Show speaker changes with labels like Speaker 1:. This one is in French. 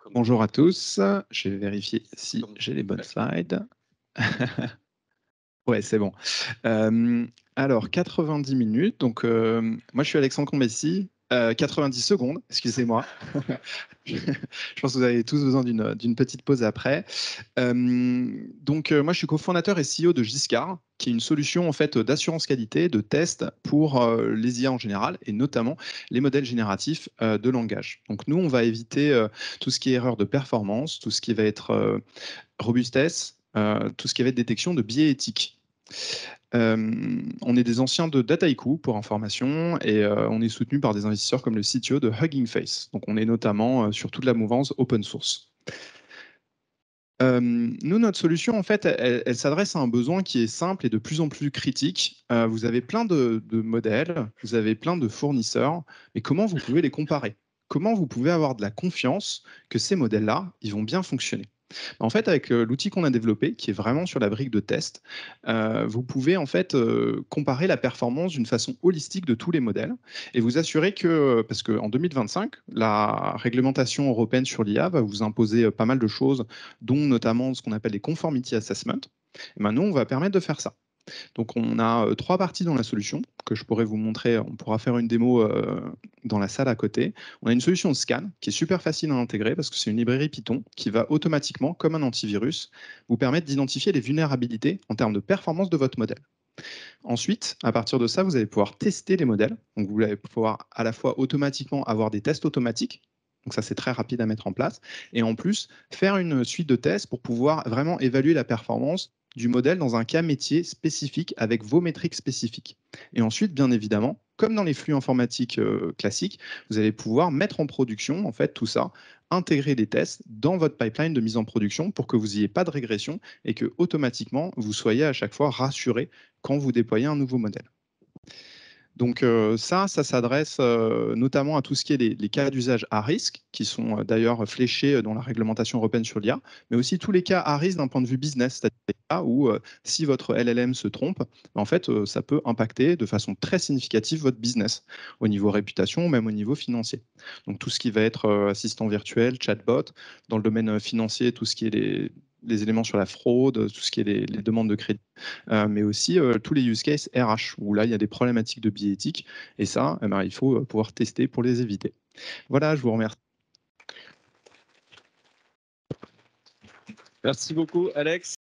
Speaker 1: Bonjour à tous, je vais vérifier si j'ai les bonnes slides. Ouais, c'est bon. Alors 90 minutes, donc moi je suis Alexandre Combessy, 90 secondes, excusez-moi. Je pense que vous avez tous besoin d'une petite pause après. Moi je suis cofondateur et CEO de Giscard, qui est une solution en fait d'assurance qualité, de test pour les IA en général et notamment les modèles génératifs de langage. Donc nous on va éviter tout ce qui est erreur de performance, tout ce qui va être robustesse, tout ce qui va être détection de biais éthiques. On est des anciens de Dataiku pour information et on est soutenu par des investisseurs comme le CTO de Hugging Face. Donc on est notamment sur toute la mouvance open source. Nous, notre solution, en fait, elle s'adresse à un besoin qui est simple et de plus en plus critique. Vous avez plein de modèles, vous avez plein de fournisseurs, mais comment vous pouvez les comparer? Comment vous pouvez avoir de la confiance que ces modèles-là, ils vont bien fonctionner? En fait, avec l'outil qu'on a développé, qui est vraiment sur la brique de test, vous pouvez en fait comparer la performance d'une façon holistique de tous les modèles et vous assurer que, parce qu'en 2025, la réglementation européenne sur l'IA va vous imposer pas mal de choses, dont notamment ce qu'on appelle les conformity assessment. Et maintenant, on va permettre de faire ça. Donc on a 3 parties dans la solution que je pourrais vous montrer. On pourra faire une démo dans la salle à côté. On a une solution de scan qui est super facile à intégrer parce que c'est une librairie Python qui va automatiquement, comme un antivirus, vous permettre d'identifier les vulnérabilités en termes de performance de votre modèle. Ensuite, à partir de ça, vous allez pouvoir tester les modèles. Donc vous allez pouvoir à la fois automatiquement avoir des tests automatiques. Donc ça, c'est très rapide à mettre en place. Et en plus, faire une suite de tests pour pouvoir vraiment évaluer la performance du modèle dans un cas métier spécifique avec vos métriques spécifiques. Et ensuite, bien évidemment, comme dans les flux informatiques classiques, vous allez pouvoir mettre en production en fait tout ça, intégrer des tests dans votre pipeline de mise en production pour que vous n'ayez pas de régression et que automatiquement vous soyez à chaque fois rassuré quand vous déployez un nouveau modèle. Donc ça s'adresse notamment à tout ce qui est les cas d'usage à risque, qui sont d'ailleurs fléchés dans la réglementation européenne sur l'IA, mais aussi tous les cas à risque d'un point de vue business, c'est-à-dire les cas où si votre LLM se trompe, en fait, ça peut impacter de façon très significative votre business, au niveau réputation, même au niveau financier. Donc tout ce qui va être assistant virtuel, chatbot, dans le domaine financier, tout ce qui est les éléments sur la fraude, tout ce qui est les demandes de crédit, mais aussi tous les use cases RH, où là, il y a des problématiques de biais éthiques, et ça, eh ben, il faut pouvoir tester pour les éviter. Voilà, je vous remercie.
Speaker 2: Merci beaucoup, Alex.